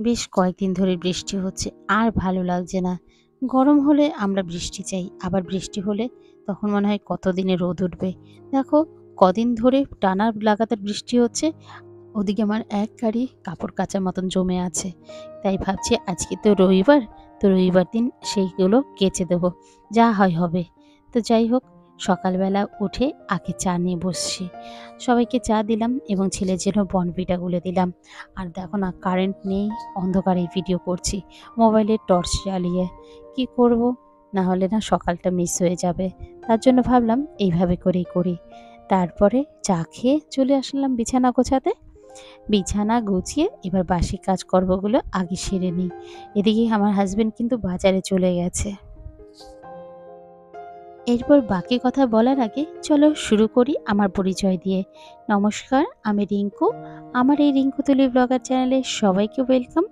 বেশ কয়েকদিন ধরে বৃষ্টি হচ্ছে, আর ভালো লাগছে না। গরম হলে আমরা বৃষ্টি চাই, আবার বৃষ্টি হলে তখন মনে হয় কতদিনে রোদ উঠবে। দেখো, কদিন ধরে টানা লাগাতার বৃষ্টি হচ্ছে। ওদিকে আমার এক গাড়ি কাপড় কাচার মতন জমে আছে। তাই ভাবছি আজকে তো রবিবার, তো রবিবার দিন সেইগুলো কেচে দেবো, যা হয় হবে। তো যাই হোক, সকালবেলা উঠে আগে চা নিয়ে বসছি। সবাইকে চা দিলাম এবং ছেলের জন্য বর্নভিটা গুলে দিলাম। আর দেখো না, কারেন্ট নেই, অন্ধকারে ভিডিও করছি মোবাইলের টর্চ জ্বালিয়ে। কি করব, না হলে না সকালটা মিস হয়ে যাবে। তার জন্য ভাবলাম এইভাবে করেই করি। তারপরে চা খেয়ে চলে আসলাম বিছানা গোছাতে। বিছানা গুছিয়ে এবার বাসি কাজকর্মগুলো আগে সেরে নিই। এদিকে আমার হাজবেন্ড কিন্তু বাজারে চলে গেছে। এরপর বাকি কথা বলার আগে চলো শুরু করি আমার পরিচয় দিয়ে। নমস্কার, আমি রিঙ্কু। আমার এই রিঙ্কু তুলি ব্লগার চ্যানেলে সবাইকে ওয়েলকাম।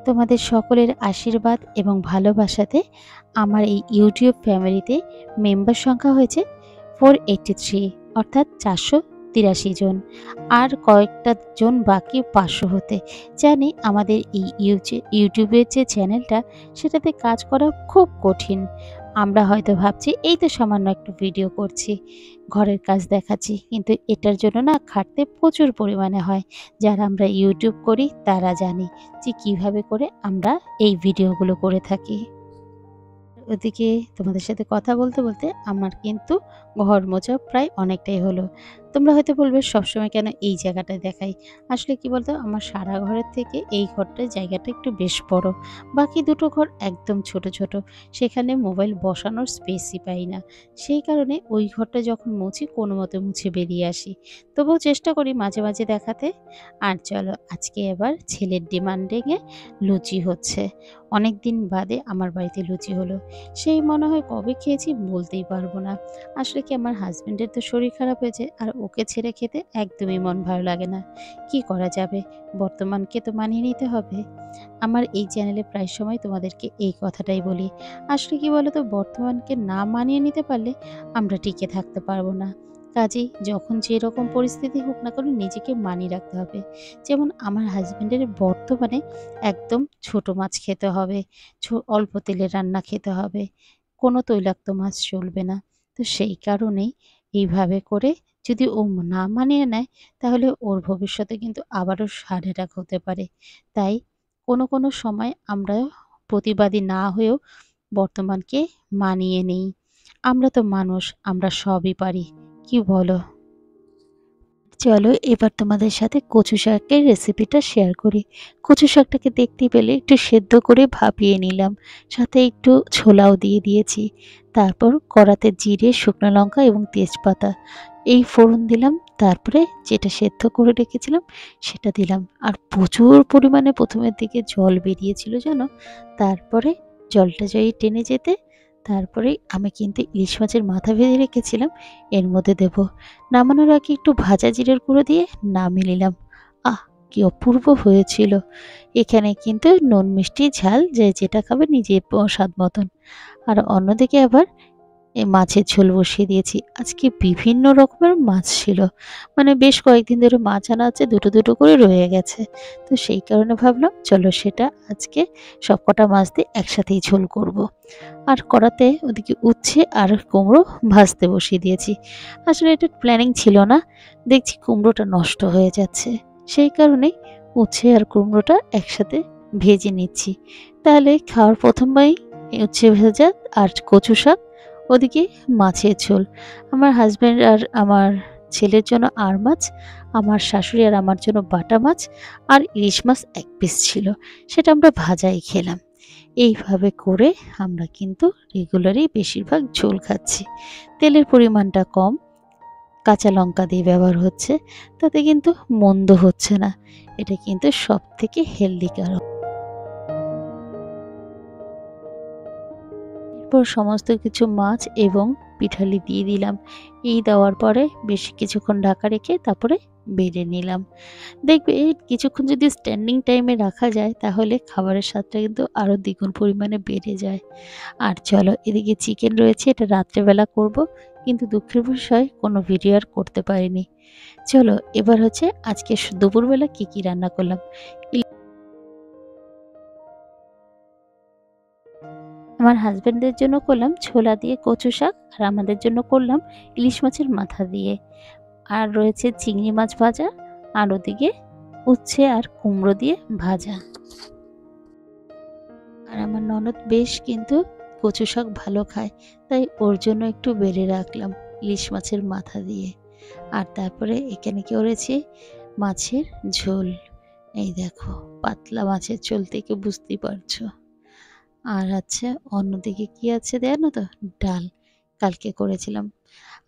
তোমাদের সকলের আশীর্বাদ এবং ভালোবাসাতে আমার এই ইউটিউব ফ্যামিলিতে মেম্বার সংখ্যা হয়েছে 483, অর্থাৎ 483 জন। আর কয়েকটা জন বাকি 500 হতে। জানি আমাদের এই ইউটিউবের যে চ্যানেলটা, সেটাতে কাজ করা খুব কঠিন। আমরা হয়তো ভাবছি এই তো সামান্য একটু ভিডিও করছি, ঘরের কাজ দেখাচ্ছি, কিন্তু এটার জন্য না খাটতে প্রচুর পরিমাণে হয়। যারা আমরা ইউটিউব করি তারা জানি যে কিভাবে করে আমরা এই ভিডিওগুলো করে থাকি। ওদিকে তোমাদের সাথে কথা বলতে বলতে আমার কিন্তু ঘর মোছা প্রায় অনেকটাই হলো। তোমরা হয়তো বলবে সবসময় কেন এই জায়গাটা দেখাই। আসলে কি বলতো, আমার সারা ঘরের থেকে এই ঘরটার জায়গাটা একটু বেশ বড়। বাকি দুটো ঘর একদম ছোট ছোট, সেখানে মোবাইল বসানোর স্পেসই পাই না। সেই কারণে ওই ঘরটা যখন মুছি কোনো মতে মুছে বেরিয়ে আসি। তবুও চেষ্টা করি মাঝে মাঝে দেখাতে। আর চলো, আজকে এবার ছেলের ডিমান্ডিংয়ে লুচি হচ্ছে। অনেক দিন বাদে আমার বাড়িতে লুচি হলো। সেই মনে হয় কবে খেয়েছি বলতেই পারবো না। আসলে কি, আমার হাজবেন্ডের তো শরীর খারাপ হয়েছে, আর ওকে ছেড়ে খেতে একদমই মন ভালো লাগে না। কি করা যাবে, বর্তমানকে তো মানিয়ে নিতে হবে। আমার এই চ্যানেলে প্রায় সময় তোমাদেরকে এই কথাটাই বলি। আসলে কি বলতো, বর্তমানকে না মানিয়ে নিতে পারলে আমরা টিকে থাকতে পারবো না। কাজেই যখন যেরকম পরিস্থিতি হোক না কেন, নিজেকে মানিয়ে রাখতে হবে। যেমন আমার হাজবেন্ডের বর্তমানে একদম ছোট মাছ খেতে হবে, অল্প তেলে রান্না খেতে হবে, কোনো তৈলাক্ত মাছ চলবে না। তো সেই কারণেই এইভাবে করে যদি ও না মানিয়ে নেয়, তাহলে ওর ভবিষ্যতে কিন্তু আবারও হার্ট অ্যাটাক হতে পারে। তাই কোনো কোনো সময় আমরা প্রতিবাদী না হয়েও বর্তমানকে মানিয়ে নেই। আমরা তো মানুষ, আমরা সবই পারি, কি বলো? চলো এবার তোমাদের সাথে কচু শাকের রেসিপিটা শেয়ার করি। কচু শাকটাকে দেখতে পেলে একটু সেদ্ধ করে ভাপিয়ে নিলাম, সাথে একটু ছোলাও দিয়ে দিয়েছি। তারপর কড়াতে জিরে, শুকনো লঙ্কা এবং তেজপাতা এই ফোড়ন দিলাম। তারপরে যেটা সেদ্ধ করে রেখেছিলাম সেটা দিলাম। আর প্রচুর পরিমাণে প্রথমের দিকে জল বেরিয়েছিল জানো। তারপরে জলটা যেই টেনে যেতে, তারপরে আমি কিন্তু ইলিশ মাছের মাথা ভেজে রেখেছিলাম এর মধ্যে দেব। নামানোর আগে একটু ভাজা জিরের গুঁড়ো দিয়ে নামিয়ে নিলাম। আহ, কি অপূর্ব হয়েছিল! এখানে কিন্তু নুন মিষ্টি ঝাল যে যেটা খাবে নিজে স্বাদ মতন। আর অন্যদিকে আবার এই মাছের ঝোল বসিয়ে দিয়েছি। আজকে বিভিন্ন রকমের মাছ ছিল, মানে বেশ কয়েকদিন ধরে মাছ আনা আছে, দুটো দুটো করে রয়ে গেছে। তো সেই কারণে ভাবলাম চলো সেটা আজকে সবকটা মাছ দিয়ে একসাথেই ঝোল করব। আর কড়াতে ওদিকে উচ্ছে আর কুমড়ো ভাজতে বসিয়ে দিয়েছি। আসলে এটা প্ল্যানিং ছিল না, দেখছি কুমড়োটা নষ্ট হয়ে যাচ্ছে, সেই কারণেই উচ্ছে আর কুমড়োটা একসাথে ভেজে নিচ্ছি। তাহলে খাওয়ার প্রথমবারই উচ্ছে ভেজা আর কচু শাক, ওদিকে মাছের ঝোল। আমার হাজব্যান্ড আর আমার ছেলের জন্য আর মাছ, আমার শাশুড়ি আর আমার জন্য বাটা মাছ, আর ইলিশ মাছ এক পিস ছিল, সেটা আমরা ভাজাই খেলাম। এইভাবে করে আমরা কিন্তু রেগুলারই বেশিরভাগ ঝোল খাচ্ছি। তেলের পরিমাণটা কম, কাঁচা লঙ্কা দিয়ে ব্যবহার হচ্ছে, তাতে কিন্তু মন্দ হচ্ছে না। এটা কিন্তু সব থেকে হেলদিকারক। এরপর সমস্ত কিছু মাছ এবং পিঠালি দিয়ে দিলাম। এই দেওয়ার পরে বেশ কিছুক্ষণ ঢাকা রেখে তারপরে বেড়ে নিলাম। দেখবে কিছুক্ষণ যদি স্ট্যান্ডিং টাইমে রাখা যায়, তাহলে খাবারের স্বাদটা কিন্তু আরও দ্বিগুণ পরিমাণে বেড়ে যায়। আর চলো, এদিকে চিকেন রয়েছে, এটা রাত্রেবেলা করব, কিন্তু দুঃখের বিষয় কোনো ভিডিও আর করতে পারিনি। চলো এবার হচ্ছে আজকে দুপুরবেলা কি কি রান্না করলাম। আমার হাজব্যান্ডের জন্য করলাম ছোলা দিয়ে কচু শাক, আর আমাদের জন্য করলাম ইলিশ মাছের মাথা দিয়ে। আর রয়েছে চিংড়ি মাছ ভাজা, আর ওদিকে উচ্ছে আর কুমড়ো দিয়ে ভাজা। আর আমার ননদ বেশ কিন্তু কচু শাক ভালো খায়, তাই ওর জন্য একটু বেড়ে রাখলাম ইলিশ মাছের মাথা দিয়ে। আর তারপরে এখানে করেছি মাছের ঝোল। এই দেখো, পাতলা মাছের ঝোল থেকে বুঝতেই পারছো। আর আচ্ছা, অন্যদিকে কি আছে জানো তো, ডাল কালকে করেছিলাম।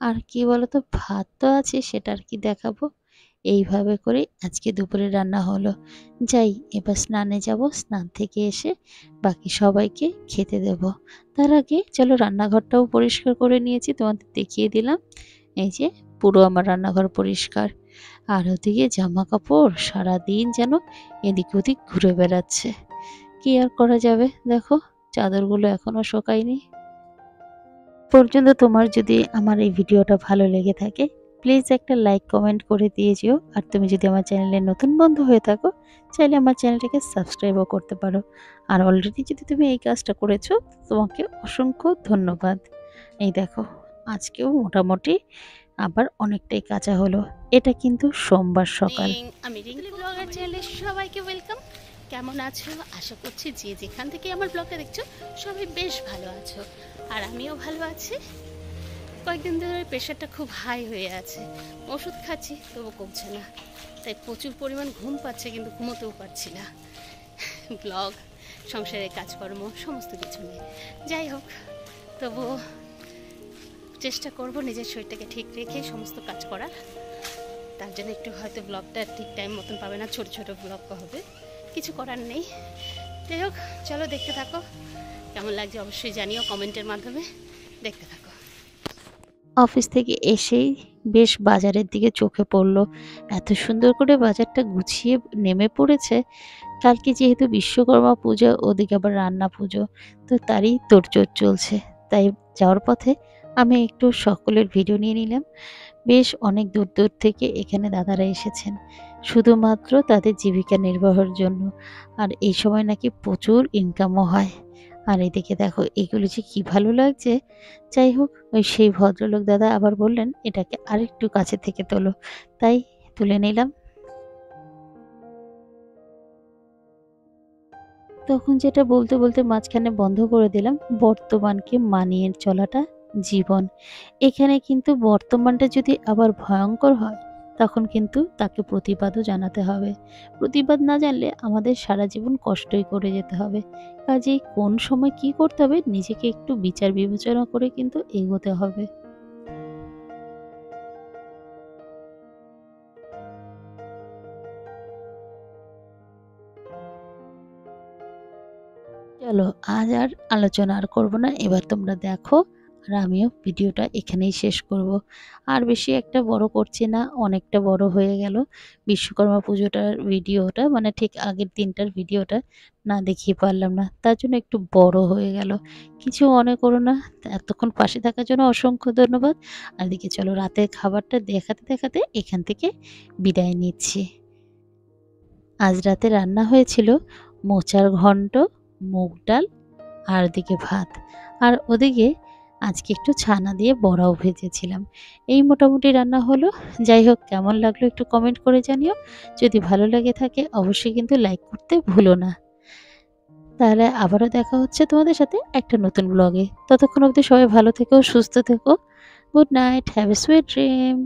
আর কি বলতো, ভাত তো আছে, সেটা আর কি দেখাবো। এইভাবে করে আজকে দুপুরে রান্না হলো। যাই এবার স্নানে যাব, স্নান থেকে এসে বাকি সবাইকে খেতে দেব। তার আগে চলো রান্নাঘরটাও পরিষ্কার করে নিয়েছি, তোমাদের দেখিয়ে দিলাম। এই যে পুরো আমার রান্নাঘর পরিষ্কার। আর ওদিকে জামা কাপড় সারাদিন যেন এদিক ওদিক ঘুরে বেড়াচ্ছে। কি আর করা যাবে, দেখো চাদরগুলো এখনো শোকায়নি। পর্যন্ত তোমার যদি আমার এই ভিডিওটা ভালো লেগে থাকে, প্লিজ একটা লাইক কমেন্ট করে দিয়ে যেও। আর তুমি যদি আমার চ্যানেলে নতুন বন্ধু হয়ে থাকো, চাইলে আমার চ্যানেলটাকে সাবস্ক্রাইবও করতে পারো। আর অলরেডি যদি তুমি এই কাজটা করেছো, তোমাকে অসংখ্য ধন্যবাদ। এই দেখো, আজকেও মোটামুটি আবার অনেকটাই কাঁচা হলো। এটা কিন্তু সোমবার সকাল। আমি রিঙ্কু ব্লগার চ্যানেলে সবাইকে ওয়েলকাম। কেমন আছো? আশা করছি যে যেখান থেকে আমার ব্লগটা দেখছো সবাই বেশ ভালো আছো, আর আমিও ভালো আছি। কয়েকদিন ধরে প্রেশারটা খুব হাই হয়ে আছে, ওষুধ খাচ্ছি তবু কমছে না, তাই প্রচুর পরিমাণ ঘুম পাচ্ছে, কিন্তু ঘুমোতেও পারছি না। ব্লগ, সংসারের কাজকর্ম সমস্ত কিছু নিয়ে, যাই হোক, তবুও চেষ্টা করব নিজের শরীরটাকে ঠিক রেখে সমস্ত কাজ করার। তার জন্য একটু হয়তো ব্লগটা ঠিক টাইম মতন পাবে না, ছোট ছোট ব্লগ হবে, কিছু করার নেই। যাই হোক, চলো দেখতে থাকো, কেমন লাগছে অবশ্যই জানিও কমেন্টের মাধ্যমে। দেখতে থাকো। অফিস থেকে এসেই বেশ বাজারের দিকে চোখে পড়লো, এত সুন্দর করে বাজারটা গুছিয়ে নেমে পড়েছে। কালকে যেহেতু বিশ্বকর্মা পুজো, ওদিকে আবার রান্না পুজো, তো তারই তোড়জোড় চলছে। তাই যাওয়ার পথে আমি একটু সকলের ভিডিও নিয়ে নিলাম। বেশ অনেক দূর দূর থেকে এখানে দাদারা এসেছেন শুধুমাত্র তাদের জীবিকা নির্বাহের জন্য। আর এই সময় নাকি প্রচুর ইনকামও হয়। আর এদিকে দেখো, এগুলো যে কি ভালো লাগছে। যাই হোক, ওই সেই ভদ্রলোক দাদা আবার বললেন এটাকে আরেকটু কাছে থেকে তোলো, তাই তুলে নিলাম। তখন যেটা বলতে বলতে মাঝখানে বন্ধ করে দিলাম, বর্তমানকে মানিয়ে চলাটা জীবন। এখানে কিন্তু বর্তমানটা যদি আবার ভয়ঙ্কর হয়, তখন কিন্তু তাকে প্রতিবাদও জানাতে হবে। প্রতিবাদ না জানলে আমাদের সারা জীবন কষ্টই করে যেতে হবে। কাজেই কোন সময় কি করতে হবে নিজেকে একটু বিচার বিবেচনা করে কিন্তু এগোতে হবে। চলো, আজ আর আলোচনা আর করবো না, এবার তোমরা দেখো। আর আমিও ভিডিওটা এখানেই শেষ করব। আর বেশি একটা বড় করছি না, অনেকটা বড় হয়ে গেল। বিশ্বকর্মা পুজোটার ভিডিওটা, মানে ঠিক আগের দিনটার ভিডিওটা না দেখিয়ে পারলাম না, তার জন্য একটু বড় হয়ে গেল। কিছু মনে করো না। এতক্ষণ পাশে থাকার জন্য অসংখ্য ধন্যবাদ। আর এদিকে চলো, রাতের খাবারটা দেখাতে দেখাতে এখান থেকে বিদায় নিচ্ছি। আজ রাতে রান্না হয়েছিল মোচার ঘন্ট, মুগ ডাল, আর ওদিকে ভাত। আর ওদিকে আজকে একটু ছানা দিয়ে বড়াও ভেজেছিলাম। এই মোটামুটি রান্না হলো। যাই হোক, কেমন লাগলো একটু কমেন্ট করে জানিও। যদি ভালো লাগে থাকে অবশ্যই কিন্তু লাইক করতে ভুলো না। তাহলে আবারও দেখা হচ্ছে তোমাদের সাথে একটা নতুন ব্লগে। ততক্ষণ অবধি সবাই ভালো থেকো, সুস্থ থেকো। Good night, have a sweet dream.